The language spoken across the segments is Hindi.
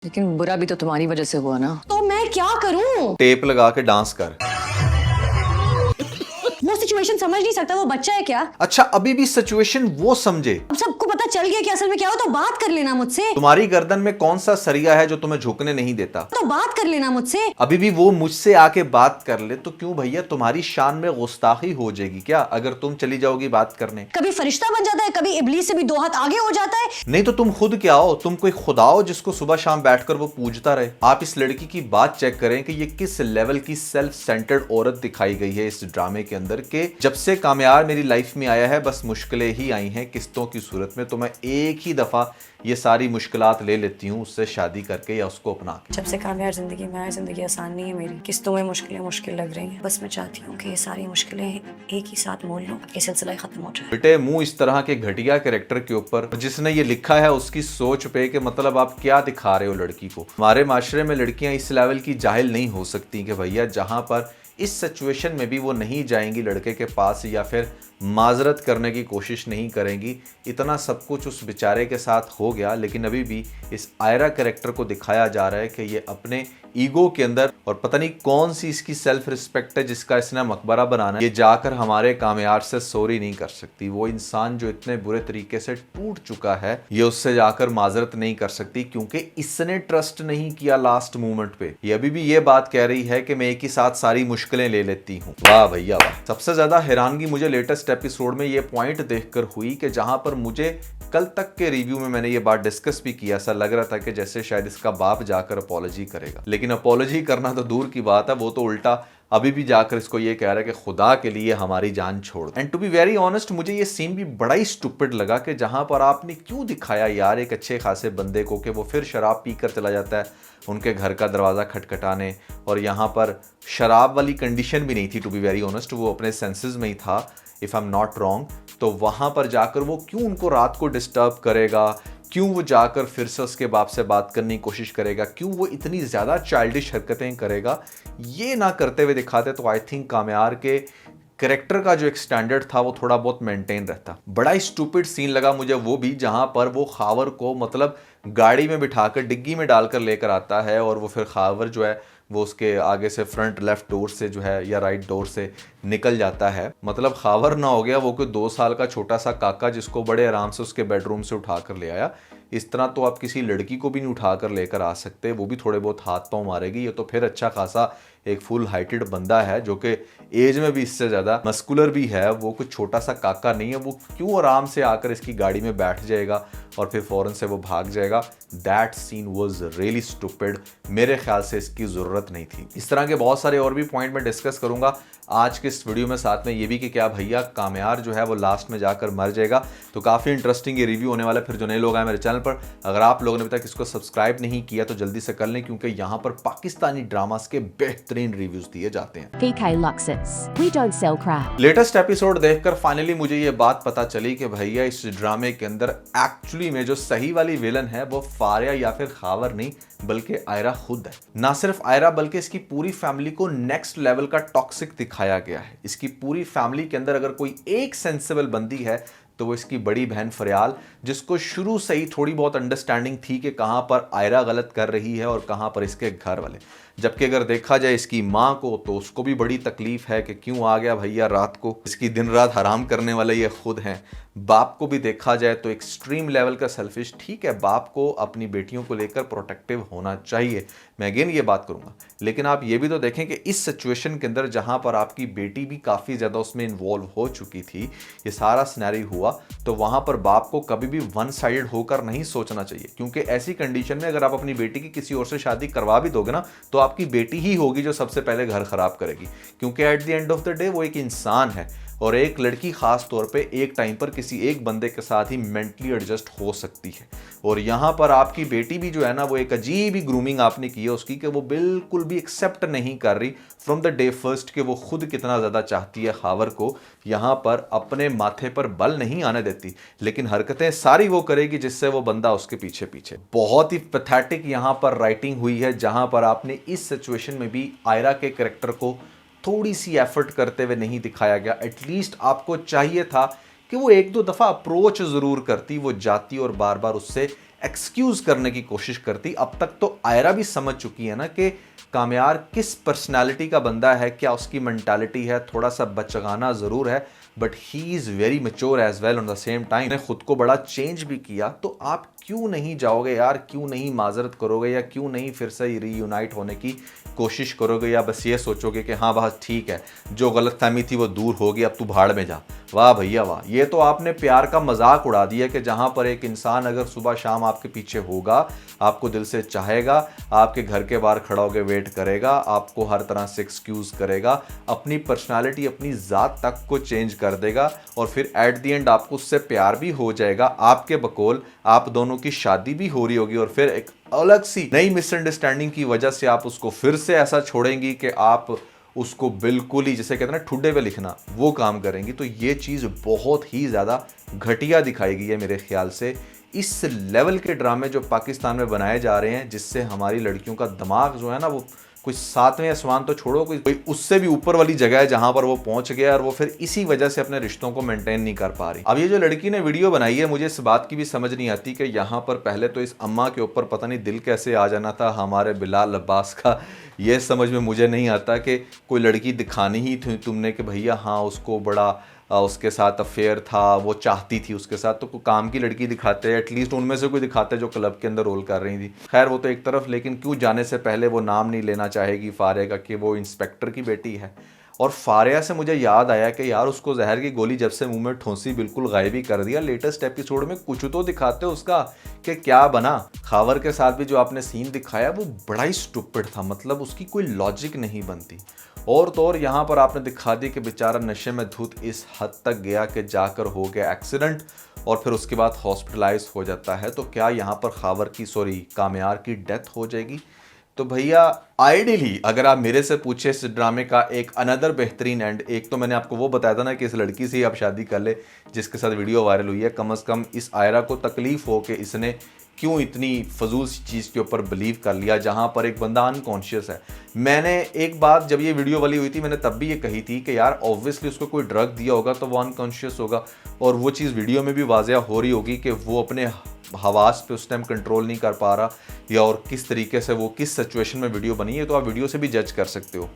लेकिन बुरा भी तो तुम्हारी वजह से हुआ ना। तो मैं क्या करूं? टेप लगा के डांस कर। वो सिचुएशन समझ नहीं सकता, वो बच्चा है क्या? अच्छा, अभी भी सिचुएशन वो समझे। अब सबको पता चल गया कि असल में क्या हो, तो बात कर लेना मुझसे। तुम्हारी गर्दन में कौन सा सरिया है जो तुम्हें झुकने नहीं देता? तो बात कर लेना मुझसे। अभी भी वो मुझसे आके बात कर ले तो क्यों भैया, तुम्हारी शान में गुस्ताखी हो जाएगी क्या अगर तुम चली जाओगी बात करने? कभी फरिश्ता बन जाता है, कभी इब्लीस से भी 2 हाथ आगे हो जाता है। नहीं तो तुम खुद क्या हो? तुम कोई खुदा हो जिसको सुबह शाम बैठकर वो पूजता रहे? आप इस लड़की की बात चेक करें कि ये किस लेवल की सेल्फ सेंटर्ड औरत दिखाई गई है इस ड्रामे के अंदर के जब से कामयार मेरी लाइफ में आया है बस मुश्किलें ही आई हैं किस्तों की सूरत में, तो मैं एक ही दफा ये सारी मुश्किलात ले लेती हूँ उससे शादी करके या उसको अपना के। जब से कामयाब जिंदगी में आए, जिंदगी आसान नहीं है मेरी। किस्तों में मुश्किलें मुश्किल लग रही हैं। बस मैं चाहती हूँ कि ये सारी मुश्किलें एक ही साथ मोल लूँ, ये सिलसिला ही खत्म हो जाए। बेटे मुंह इस तरह के घटिया कैरेक्टर के ऊपर जिसने ये लिखा है उसकी सोच पे कि मतलब आप क्या दिखा रहे हो लड़की को। हमारे माशरे में लड़कियां इस लेवल की जाहिल नहीं हो सकती कि भैया जहां पर इस सिचुएशन में भी वो नहीं जाएंगी लड़के के पास या फिर माजरत करने की कोशिश नहीं करेंगी। इतना सब कुछ उस बेचारे के साथ हो गया, लेकिन अभी भी इस आयरा कैरेक्टर को दिखाया जा रहा है कि ये अपने ईगो के अंदर और पता नहीं कौन सी इसकी सेल्फ रिस्पेक्ट है जिसका इसने मकबरा बनाना है, ये जाकर हमारे कामयार से सॉरी नहीं कर सकती। वो इंसान जो इतने बुरे तरीके से टूट चुका है ये उससे जाकर माजरत नहीं कर सकती क्योंकि इसने ट्रस्ट नहीं किया लास्ट मोमेंट पे। ये अभी भी ये बात कह रही है कि मैं एक ही साथ सारी मुश्किलें ले लेती हूँ। वाह भैया वाह। सबसे ज्यादा हैरानगी मुझे लेटेस्ट एपिसोड में ये पॉइंट देखकर हुई कि जहां पर मुझे कल तक के रिव्यू में मैंने ये बात डिस्कस भी किया, ऐसा लग रहा था कि जैसे शायद इसका बाप जाकर अपॉलॉजी करेगा, लेकिन अपॉलॉजी करना तो दूर की बात है, वो तो उल्टा अभी भी जाकर इसको ये कह रहा है कि खुदा के लिए हमारी जान छोड़। And to be very honest मुझे ये सीन भी बड़ा ही स्टूपिड लगा कि जहां पर आपने क्यों दिखाया यार एक अच्छे खासे बंदे को कि वो फिर शराब पीकर चला जाता है उनके घर का दरवाज़ा खटखटाने, और यहाँ पर शराब वाली कंडीशन भी नहीं थी टू बी वेरी ऑनेस्ट, वो अपने सेंसेस में ही था if I am not wrong. तो वहाँ पर जाकर वो क्यों उनको रात को डिस्टर्ब करेगा, क्यों वो जाकर फिर से उसके बाप से बात करने की कोशिश करेगा, क्यों वो इतनी ज़्यादा चाइल्डिश हरकतें करेगा, ये ना करते हुए दिखाते तो आई थिंक कामयार के कैरेक्टर का जो एक स्टैंडर्ड था वो थोड़ा बहुत मेंटेन रहता। बड़ा ही स्टूपिड सीन लगा मुझे वो भी जहां पर वो खावर को मतलब गाड़ी में बिठाकर डिग्गी में डालकर लेकर आता है और वो फिर खावर जो है वो उसके आगे से फ्रंट लेफ्ट डोर से जो है या राइट डोर से निकल जाता है। मतलब खावर ना हो गया वो कोई 2 साल का छोटा सा काका जिसको बड़े आराम से उसके बेडरूम से उठा कर ले आया। इस तरह तो आप किसी लड़की को भी नहीं उठा कर लेकर आ सकते, वो भी थोड़े बहुत हाथ पांव मारेगी। ये तो फिर अच्छा खासा एक फुल हाइटेड बंदा है जो कि एज में भी इससे ज़्यादा मस्कुलर भी है, वो कुछ छोटा सा काका नहीं है। वो क्यों आराम से आकर इसकी गाड़ी में बैठ जाएगा और फिर फ़ौरन से वो भाग जाएगा। That scene was really stupid. मेरे ख्याल से इसकी ज़रूरत नहीं थी। इस तरह के बहुत सारे और भी पॉइंट मैं डिस्कस करूंगा आज के इस वीडियो में, साथ में ये भी कि क्या भैया कामयार जो है वो लास्ट में जाकर मर जाएगा। तो काफ़ी इंटरेस्टिंग ये रिव्यू होने वाला है। फिर जो नए लोग आए मेरे चैनल पर, अगर आप लोगों ने अभी तक इसको सब्सक्राइब नहीं किया तो जल्दी से कर लें क्योंकि यहाँ पर पाकिस्तानी ड्रामास के बेहतरीन रिव्यूज दिए जाते हैं। PK Luxus. We don't sell crap. Latest episode देखकर फाइनली मुझे ये बात पता चली कि भैया इस ड्रामे के अंदर एक्चुअली में जो सही वाली विलन है वो फारिया या फिर खावर नहीं बल्कि आयरा खुद है। ना सिर्फ आयरा बल्कि इसकी पूरी फैमिली को नेक्स्ट लेवल का टॉक्सिक दिखाया गया है। इसकी पूरी फैमिली के अंदर अगर कोई एक सेंसिबल बंदी है तो वो इसकी बड़ी बहन फरियाल, जिसको शुरू से ही थोड़ी बहुत अंडरस्टैंडिंग थी कि कहाँ पर आयरा गलत कर रही है और कहाँ पर इसके घर वाले। जबकि अगर देखा जाए इसकी माँ को तो उसको भी बड़ी तकलीफ है कि क्यों आ गया भैया रात को, इसकी दिन रात हराम करने वाले ये खुद हैं। बाप को भी देखा जाए तो एक्सट्रीम लेवल का सेल्फिश। ठीक है, बाप को अपनी बेटियों को लेकर प्रोटेक्टिव होना चाहिए, मैं अगेन ये बात करूंगा, लेकिन आप ये भी तो देखें कि इस सिचुएशन के अंदर जहां पर आपकी बेटी भी काफ़ी ज़्यादा उसमें इन्वॉल्व हो चुकी थी, ये सारा सिनेरियो हुआ, तो वहां पर बाप को कभी भी वन साइडेड होकर नहीं सोचना चाहिए क्योंकि ऐसी कंडीशन में अगर आप अपनी बेटी की किसी और से शादी करवा भी दोगे ना तो आपकी बेटी ही होगी जो सबसे पहले घर खराब करेगी, क्योंकि at the end of the day वो एक इंसान है और एक लड़की खास तौर पे एक टाइम पर किसी एक बंदे के साथ ही मेंटली एडजस्ट हो सकती है। और यहाँ पर आपकी बेटी भी जो है ना वो एक अजीब ही ग्रूमिंग आपने की है उसकी कि वो बिल्कुल भी एक्सेप्ट नहीं कर रही फ्रॉम द डे फर्स्ट कि वो खुद कितना ज़्यादा चाहती है खावर को, यहाँ पर अपने माथे पर बल नहीं आने देती, लेकिन हरकतें सारी वो करेगी जिससे वो बंदा उसके पीछे पीछे। बहुत ही पैथेटिक यहाँ पर राइटिंग हुई है जहाँ पर आपने इस सिचुएशन में भी आयरा के कैरेक्टर को थोड़ी सी एफर्ट करते हुए नहीं दिखाया गया। एटलीस्ट आपको चाहिए था कि वो 1-2 दफ़ा अप्रोच ज़रूर करती, वो जाती और बार बार उससे एक्सक्यूज करने की कोशिश करती। अब तक तो आयरा भी समझ चुकी है ना कि कामयार किस पर्सनालिटी का बंदा है, क्या उसकी मेंटालिटी है, थोड़ा सा बचगाना ज़रूर है but he is very mature age well on the same time. ने खुद को बड़ा चेंज भी किया। तो आप क्यों नहीं जाओगे यार, क्यों नहीं माजरत करोगे, या क्यों नहीं फिर से रीयूनाइट होने की कोशिश करोगे, या बस ये सोचोगे कि हाँ बस ठीक है, जो गलतफहमी थी वो दूर होगी, अब तू भाड़ में जा। वाह भैया वाह, ये तो आपने प्यार का मजाक उड़ा दिया कि जहाँ पर एक इंसान अगर सुबह शाम आपके पीछे होगा, आपको दिल से चाहेगा, आपके घर के बाहर खड़ा होकर वेट करेगा, आपको हर तरह से एक्सक्यूज करेगा, अपनी पर्सनालिटी अपनी ज़ात तक को चेंज कर देगा और फिर एट द एंड आपको उससे प्यार भी हो जाएगा, आपके बकौल आप दोनों की शादी भी हो रही होगी, और फिर एक अलग सी नई मिसअंडरस्टैंडिंग की वजह से आप उसको फिर से ऐसा छोड़ेंगी कि आप उसको बिल्कुल ही, जैसे कहते हैं ना ठुड्डे पे लिखना, वो काम करेंगी। तो ये चीज़ बहुत ही ज़्यादा घटिया दिखाई गई है मेरे ख्याल से। इस लेवल के ड्रामे जो पाकिस्तान में बनाए जा रहे हैं, जिससे हमारी लड़कियों का दिमाग जो है ना, वो कोई 7वें आसमान तो छोड़ो, कोई उससे भी ऊपर वाली जगह है जहां पर वो पहुंच गया, और वो फिर इसी वजह से अपने रिश्तों को मेंटेन नहीं कर पा रही। अब ये जो लड़की ने वीडियो बनाई है, मुझे इस बात की भी समझ नहीं आती कि यहाँ पर पहले तो इस अम्मा के ऊपर पता नहीं दिल कैसे आ जाना था हमारे बिलाल अब्बास का, ये समझ में मुझे नहीं आता कि कोई लड़की दिखानी ही थी तुमने कि भैया हाँ उसको बड़ा उसके साथ अफेयर था, वो चाहती थी उसके साथ, तो कोई काम की लड़की दिखाते, एटलीस्ट उनमें से कोई दिखाते जो क्लब के अंदर रोल कर रही थी। खैर वो तो एक तरफ, लेकिन क्यों जाने से पहले वो नाम नहीं लेना चाहेगी फारिया का कि वो इंस्पेक्टर की बेटी है। और फारिया से मुझे याद आया कि यार उसको जहर की गोली जब से मुंह में ठोंसी बिल्कुल गायब ही कर दिया। लेटेस्ट एपिसोड में कुछ तो दिखाते उसका कि क्या बना। खावर के साथ भी जो आपने सीन दिखाया वो बड़ा ही स्टूपिड था, मतलब उसकी कोई लॉजिक नहीं बनती। और तो और यहाँ पर आपने दिखा दी कि बेचारा नशे में धुत इस हद तक गया कि जाकर हो गया एक्सीडेंट और फिर उसके बाद हॉस्पिटलाइज हो जाता है। तो क्या यहाँ पर खावर की कामयार की डेथ हो जाएगी? तो भैया आइडियली अगर आप मेरे से पूछे इस ड्रामे का एक अनदर बेहतरीन एंड, एक तो मैंने आपको वो बताया था ना कि इस लड़की से ही आप शादी कर ले जिसके साथ वीडियो वायरल हुई है। कम से कम इस आयरा को तकलीफ हो कि इसने क्यों इतनी फजूल चीज़ के ऊपर बिलीव कर लिया जहां पर एक बंदा अनकॉन्शियस है। मैंने एक बात जब ये वीडियो वाली हुई थी मैंने तब भी ये कही थी कि यार ऑब्वियसली उसको कोई ड्रग दिया होगा तो वो अनकॉन्शियस होगा, और वो चीज़ वीडियो में भी वाज़िया हो रही होगी कि वो अपने हवास पे उस टाइम कंट्रोल नहीं कर पा रहा, या और किस तरीके से वो किस सिचुएशन में वीडियो बनी है, तो आप वीडियो से भी जज कर सकते हो।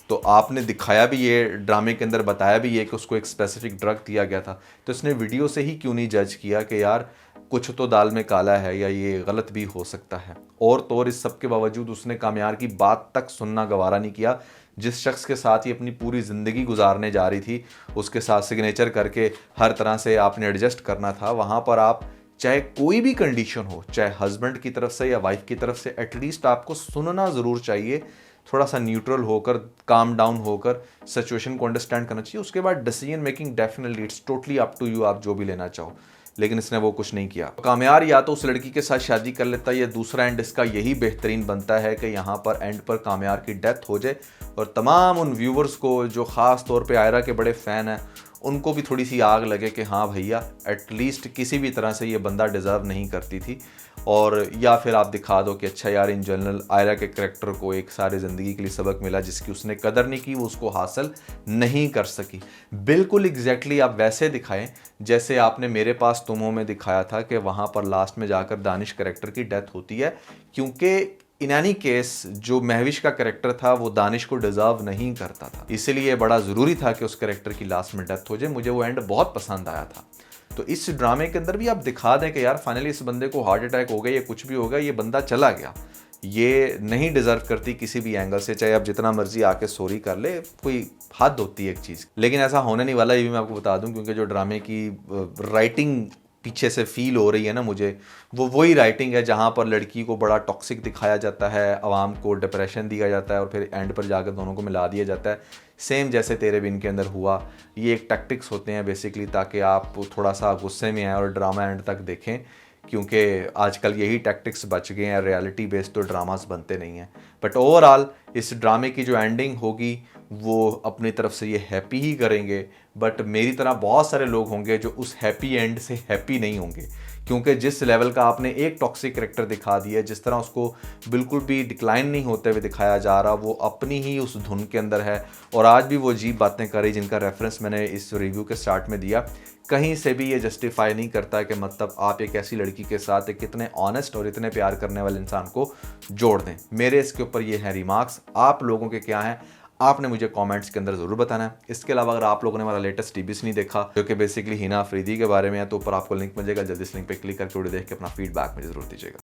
तो आपने दिखाया भी ये ड्रामे के अंदर, बताया भी ये कि उसको एक स्पेसिफिक ड्रग दिया गया था, तो इसने वीडियो से ही क्यों नहीं जज किया कि यार कुछ तो दाल में काला है या ये गलत भी हो सकता है। और तो और इस सब के बावजूद उसने कामयार की बात तक सुनना गवारा नहीं किया। जिस शख्स के साथ ही अपनी पूरी ज़िंदगी गुजारने जा रही थी उसके साथ सिग्नेचर करके हर तरह से आपने एडजस्ट करना था, वहाँ पर आप चाहे कोई भी कंडीशन हो, चाहे हस्बैंड की तरफ से या वाइफ की तरफ से, एटलीस्ट आपको सुनना ज़रूर चाहिए, थोड़ा सा न्यूट्रल होकर, काम डाउन होकर सिचुएशन को अंडरस्टैंड करना चाहिए। उसके बाद decision making definitely it's totally up to you, आप जो भी लेना चाहो, लेकिन इसने वो कुछ नहीं किया। कामयार या तो उस लड़की के साथ शादी कर लेता, या दूसरा एंड इसका यही बेहतरीन बनता है कि यहाँ पर एंड पर कामयार की डेथ हो जाए और तमाम उन व्यूवर्स को जो ख़ास तौर पे आयरा के बड़े फ़ैन हैं उनको भी थोड़ी सी आग लगे कि हाँ भैया एटलीस्ट किसी भी तरह से ये बंदा डिज़र्व नहीं करती थी। और या फिर आप दिखा दो कि अच्छा यार इन जनरल आयरा के करैक्टर को एक सारी ज़िंदगी के लिए सबक मिला जिसकी उसने कदर नहीं की, वो उसको हासिल नहीं कर सकी। बिल्कुल एग्जैक्टली आप वैसे दिखाएं जैसे आपने मेरे पास तुम हो में दिखाया था कि वहाँ पर लास्ट में जाकर दानिश करैक्टर की डेथ होती है, क्योंकि इन एनी केस जो महविश का करैक्टर था वो दानिश को डिज़र्व नहीं करता था, इसलिए बड़ा ज़रूरी था कि उस करैक्टर की लास्ट में डेथ हो जाए। मुझे वो एंड बहुत पसंद आया था। तो इस ड्रामे के अंदर भी आप दिखा दें कि यार फाइनली इस बंदे को हार्ट अटैक हो गया या कुछ भी होगा, ये बंदा चला गया, ये नहीं डिज़र्व करती किसी भी एंगल से, चाहे आप जितना मर्जी आके सॉरी कर ले, कोई हद होती है एक चीज़। लेकिन ऐसा होने नहीं वाला, ये भी मैं आपको बता दूं, क्योंकि जो ड्रामे की राइटिंग पीछे से फील हो रही है ना मुझे, वो वही राइटिंग है जहाँ पर लड़की को बड़ा टॉक्सिक दिखाया जाता है, आवाम को डिप्रेशन दिया जाता है और फिर एंड पर जाकर दोनों को मिला दिया जाता है, सेम जैसे तेरे बिन के अंदर हुआ। ये एक टैक्टिक्स होते हैं बेसिकली ताकि आप थोड़ा सा गुस्से में आए और ड्रामा एंड तक देखें, क्योंकि आजकल यही टैक्टिक्स बच गए हैं, रियलिटी बेस्ड तो ड्रामास बनते नहीं हैं। बट ओवरऑल इस ड्रामे की जो एंडिंग होगी वो अपनी तरफ से ये हैप्पी ही करेंगे, बट मेरी तरह बहुत सारे लोग होंगे जो उस हैप्पी एंड से हैप्पी नहीं होंगे, क्योंकि जिस लेवल का आपने एक टॉक्सिक कैरेक्टर दिखा दिया, जिस तरह उसको बिल्कुल भी डिक्लाइन नहीं होते हुए दिखाया जा रहा, वो अपनी ही उस धुन के अंदर है और आज भी वो अजीब बातें कर रही जिनका रेफरेंस मैंने इस रिव्यू के स्टार्ट में दिया। कहीं से भी ये जस्टिफाई नहीं करता कि मतलब आप एक ऐसी लड़की के साथ एक इतने ऑनेस्ट और इतने प्यार करने वाले इंसान को जोड़ दें। मेरे इसके ऊपर ये हैं रिमार्क्स, आप लोगों के क्या हैं आपने मुझे कमेंट्स के अंदर ज़रूर बताना है। इसके अलावा अगर आप लोगों ने हमारा लेटेस्ट टीबीस नहीं देखा जो कि बेसिकली हिना अफरीदी के बारे में है, तो ऊपर आपको लिंक मिल जाएगा, जल्दी इस लिंक पे क्लिक करके वीडियो देख के अपना फीडबैक मुझे ज़रूर दीजिएगा।